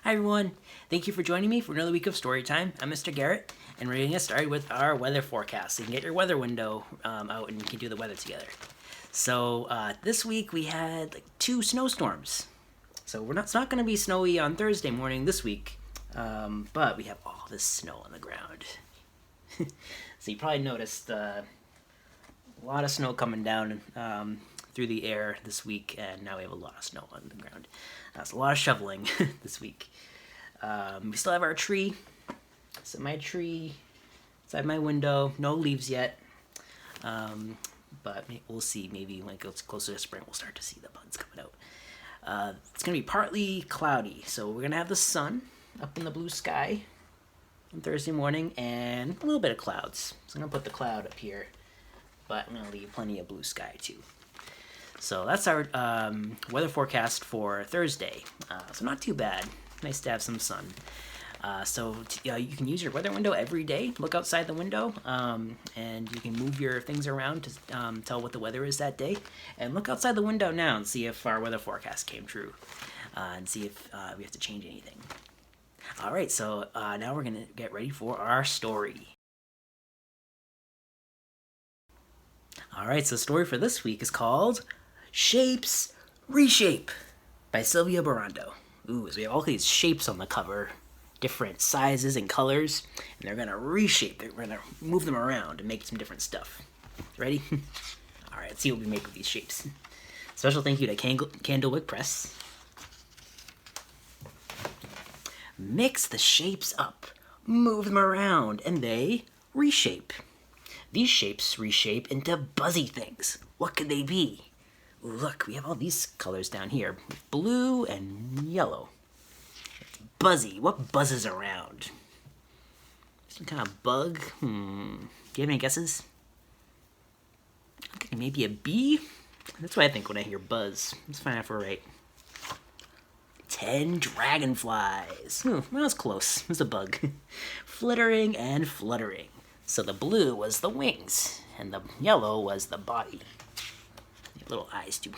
Hi everyone, thank you for joining me for another week of story time. I'm Mr. Garrett, and we're going to get started with our weather forecast. So you can get your weather window out and you can do the weather together. So this week we had like 2 snowstorms. So it's not going to be snowy on Thursday morning this week, but we have all this snow on the ground. So you probably noticed a lot of snow coming down through the air this week, and now we have a lot of snow on the ground. That's a lot of shoveling this week. We still have our tree. So my tree inside my window, no leaves yet. But we'll see. Maybe when it gets closer to spring, we'll start to see the buds coming out. It's going to be partly cloudy, so we're going to have the sun up in the blue sky on Thursday morning, and a little bit of clouds. So I'm going to put the cloud up here, but I'm going to leave plenty of blue sky too. So that's our weather forecast for Thursday. So not too bad. Nice to have some sun. You can use your weather window every day. Look outside the window, and you can move your things around to tell what the weather is that day. And look outside the window now and see if our weather forecast came true, and see if we have to change anything. All right, so now we're going to get ready for our story. All right, so the story for this week is called Shapes Reshape by Silvia Borando. Ooh, so we have all these shapes on the cover, different sizes and colors, and they're gonna reshape. We're gonna move them around and make some different stuff. Ready? All right, let's see what we make with these shapes. Special thank you to Candlewick Press. Mix the shapes up, move them around, and they reshape. These shapes reshape into buzzy things. What could they be? Ooh, look, we have all these colors down here. Blue and yellow. Buzzy. What buzzes around? Some kind of bug? Do you have any guesses? Okay, maybe a bee? That's what I think when I hear buzz. Let's find out if we're right. 10 dragonflies. Well, that's close. It was a bug. Flittering and fluttering. So the blue was the wings, and the yellow was the body. Little eyes too.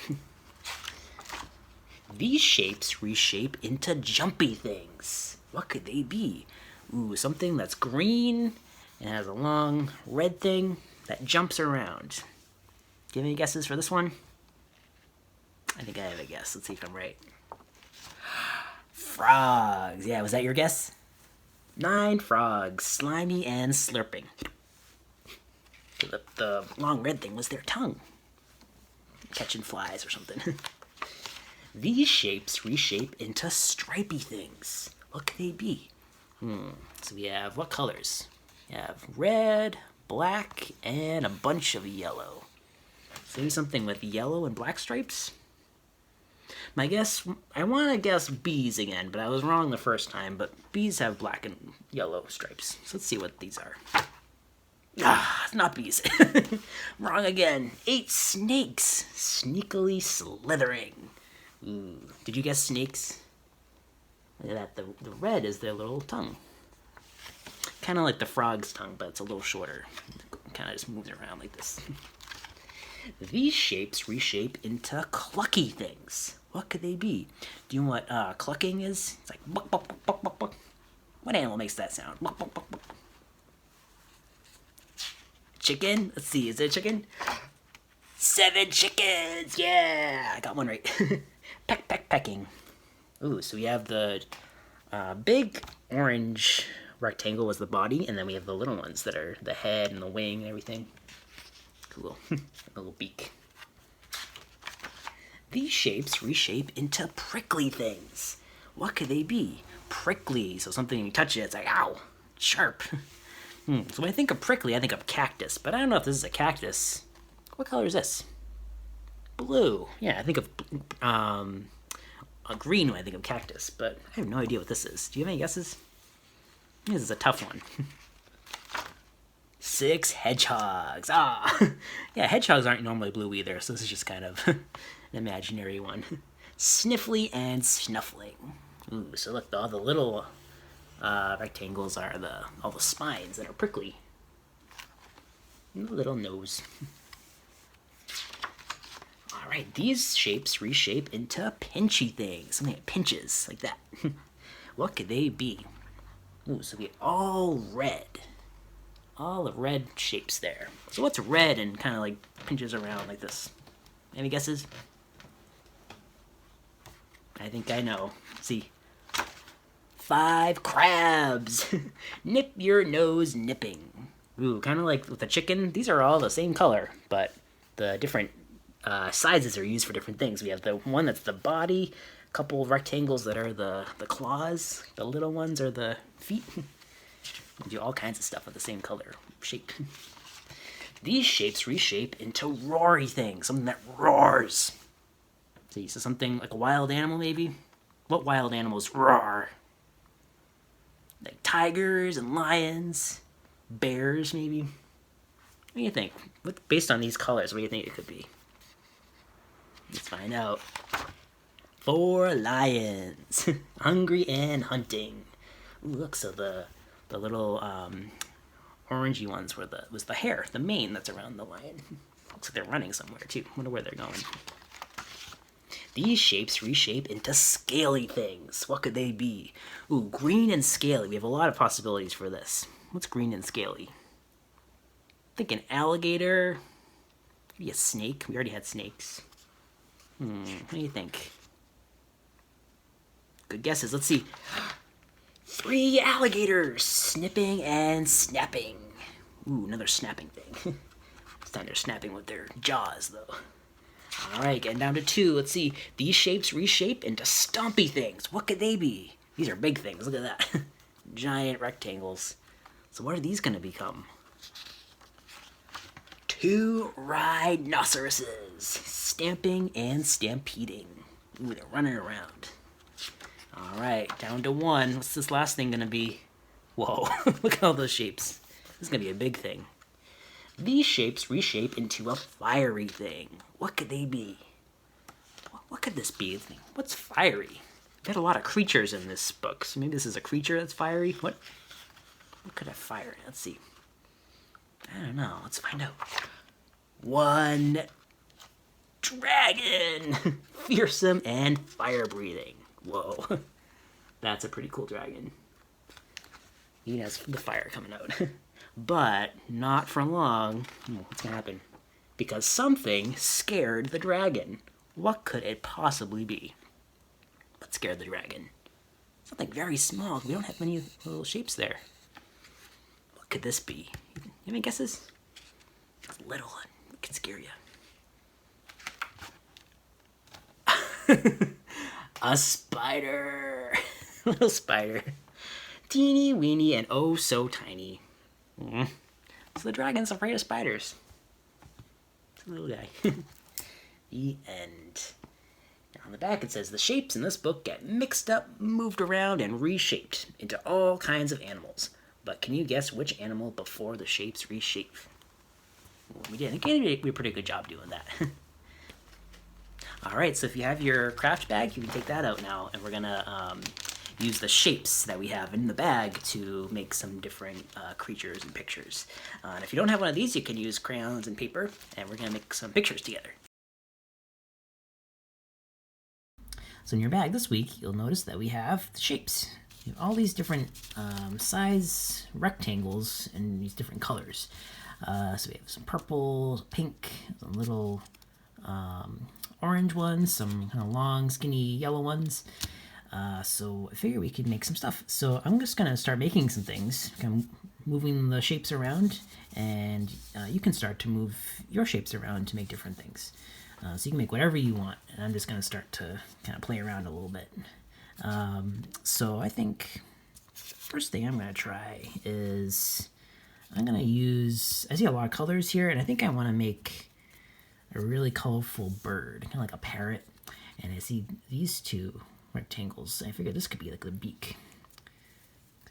These shapes reshape into jumpy things. What could they be? Ooh, something that's green and has a long red thing that jumps around. Do you have any guesses for this one? I think I have a guess. Let's see if I'm right. Frogs. Yeah, was that your guess? 9 frogs, slimy and slurping. The long red thing was their tongue. Catching flies or something. These shapes reshape into stripy things. What could they be? So we have what colors? We have red, black, and a bunch of yellow. So maybe something with yellow and black stripes? My guess, I want to guess bees again, but I was wrong the first time, but bees have black and yellow stripes. So let's see what these are. It's not bees. Wrong again. 8 snakes, sneakily slithering. Ooh. Did you guess snakes? Look at that. The red is their little tongue. Kind of like the frog's tongue, but it's a little shorter. It kind of just moves around like this. These shapes reshape into clucky things. What could they be? Do you know what clucking is? It's like buck, buck, buck, buck, buck, buck. What animal makes that sound? Buck, buck, buck, buck. Chicken? Let's see, is it a chicken? 7 chickens! Yeah! I got one right. Peck, peck, pecking. Ooh, so we have the big orange rectangle was the body, and then we have the little ones that are the head and the wing and everything. Cool. A little beak. These shapes reshape into prickly things. What could they be? Prickly, so something when you touch it, it's like, ow, sharp. So when I think of prickly, I think of cactus, but I don't know if this is a cactus. What color is this? Blue. Yeah, I think of a green when I think of cactus, but I have no idea what this is. Do you have any guesses? This is a tough one. 6 hedgehogs. Yeah, hedgehogs aren't normally blue either, so this is just kind of an imaginary one. Sniffly and snuffling. Ooh, so look, all the little rectangles are all the spines that are prickly. And the little nose. All right, these shapes reshape into pinchy things. Something that pinches, like that. What could they be? Ooh, so we all red. All the red shapes there. So what's red and kind of like pinches around like this? Any guesses? I think I know. See. 5 crabs. Nip your nose nipping. Ooh, kind of like with the chicken. These are all the same color, but the different sizes are used for different things. We have the one that's the body, a couple of rectangles that are the claws, the little ones are the feet. We do all kinds of stuff with the same color shape. These shapes reshape into roary things, something that roars. See, so something like a wild animal maybe? What wild animals roar? Like tigers and lions, bears maybe? What do you think? Based on these colors, what do you think it could be? Let's find out. 4 lions, hungry and hunting. Ooh, look, so the little orangey ones was the hair, the mane that's around the lion. Looks like they're running somewhere too. Wonder where they're going. These shapes reshape into scaly things. What could they be? Ooh, green and scaly. We have a lot of possibilities for this. What's green and scaly? I think an alligator. Maybe a snake. We already had snakes. What do you think? Good guesses. Let's see. 3 alligators snipping and snapping. Ooh, another snapping thing. This time they're snapping with their jaws, though. All right, getting down to 2. Let's see. These shapes reshape into stumpy things. What could they be? These are big things. Look at that. Giant rectangles. So what are these going to become? 2 rhinoceroses. Stamping and stampeding. Ooh, they're running around. All right, down to 1. What's this last thing going to be? Whoa, look at all those shapes. This is going to be a big thing. These shapes reshape into a fiery thing. What could they be? What could this be? What's fiery? We've got a lot of creatures in this book, so maybe this is a creature that's fiery. What could have fire? Let's see. I don't know. Let's find out. 1 dragon! Fearsome and fire-breathing. Whoa. That's a pretty cool dragon. He has the fire coming out. But not for long. What's going to happen? Because something scared the dragon. What could it possibly be? What scared the dragon? Something very small. We don't have many little shapes there. What could this be? You have any guesses? A little one. It can scare you. A spider. Little spider. Teeny weeny and oh so tiny. So the dragon's afraid of spiders. It's a little guy. The end. Now on the back it says, the shapes in this book get mixed up, moved around, and reshaped into all kinds of animals. But can you guess which animal before the shapes reshape? Well, we did. I think we did a pretty good job doing that. Alright, so if you have your craft bag, you can take that out now, and we're going to use the shapes that we have in the bag to make some different creatures and pictures. And if you don't have one of these, you can use crayons and paper, and we're going to make some pictures together. So in your bag this week, you'll notice that we have the shapes. You have all these different size rectangles and these different colors. So we have some purple, pink, some little orange ones, some kind of long, skinny yellow ones. So I figure we could make some stuff. So I'm just going to start making some things, kind of moving the shapes around, and you can start to move your shapes around to make different things. So you can make whatever you want, and I'm just going to start to kind of play around a little bit. So I think first thing I'm going to try is I'm going to use, I see a lot of colors here, and I think I want to make a really colorful bird, kind of like a parrot. And I see these 2 rectangles. I figured this could be like the beak.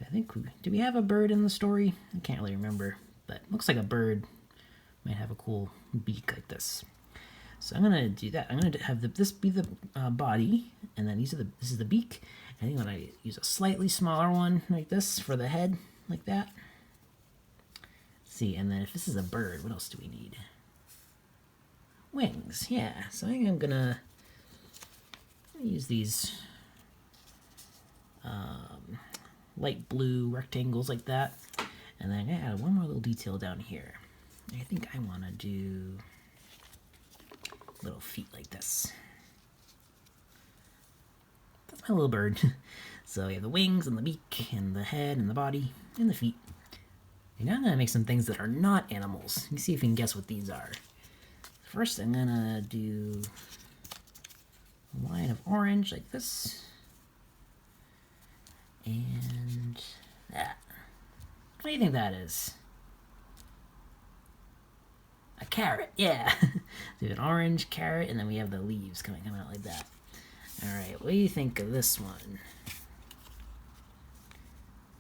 I think, do we have a bird in the story? I can't really remember, but it looks like a bird might have a cool beak like this. So I'm gonna do that. I'm gonna have this be the body, and then this is the beak. I think I'm gonna use a slightly smaller one like this for the head, like that. Let's see, and then if this is a bird, what else do we need? Wings, yeah. So I think I'm gonna use these light blue rectangles like that. And then I add one more little detail down here. I think I want to do little feet like this. That's my little bird. So we have the wings and the beak and the head and the body and the feet. And now I'm going to make some things that are not animals. Let me see if you can guess what these are. First I'm going to do a line of orange like this. And that. What do you think that is? A carrot, yeah. So we have an orange carrot, and then we have the leaves coming out like that. Alright, what do you think of this one?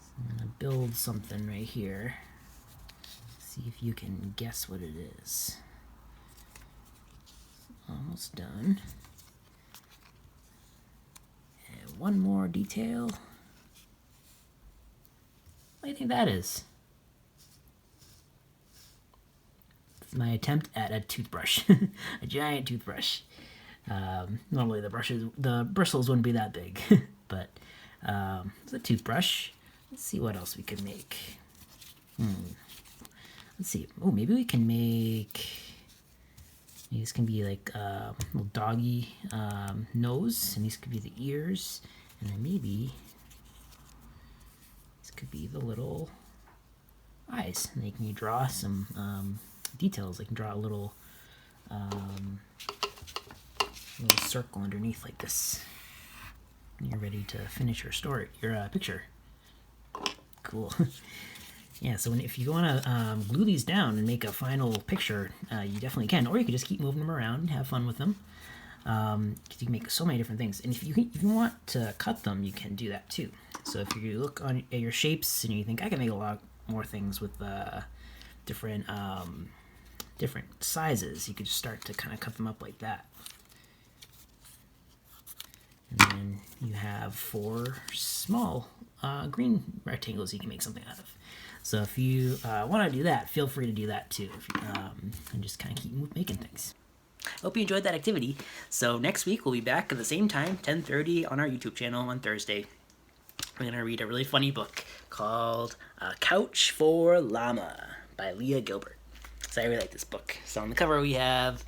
So I'm going to build something right here. See if you can guess what it is. Almost done. And one more detail. What do you think that is? It's my attempt at a toothbrush. A giant toothbrush. Normally the bristles wouldn't be that big, but it's a toothbrush. Let's see what else we can make. Let's see. Oh, maybe we can make... Maybe this can be like a little doggy nose, and these could be the ears, and then maybe this could be the little eyes. And they can draw some details. They can draw a little circle underneath like this. And you're ready to finish your story, your picture. Cool. Yeah, so if you want to glue these down and make a final picture, you definitely can. Or you can just keep moving them around and have fun with them. Because you can make so many different things. And if you want to cut them, you can do that too. So if you look at your shapes and you think, I can make a lot more things with different sizes, you could just start to kind of cut them up like that. And then you have 4 small green rectangles you can make something out of. So if you want to do that, feel free to do that too. And just kind of keep making things. Hope you enjoyed that activity. So next week we'll be back at the same time, 10:30 on our YouTube channel on Thursday. We're going to read a really funny book called A Couch for Llama by Leah Gilbert. So I really like this book. So on the cover we have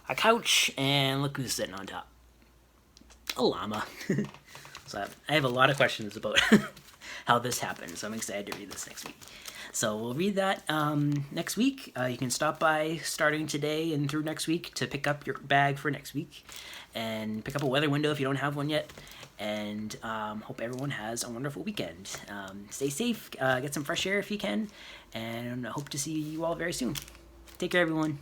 a couch, and look who's sitting on top. A llama. So I have a lot of questions about how this happened, so I'm excited to read this next week. So we'll read that next week. You can stop by starting today and through next week to pick up your bag for next week, and pick up a weather window if you don't have one yet. And hope everyone has a wonderful weekend. Stay safe, get some fresh air if you can, and I hope to see you all very soon. Take care, everyone.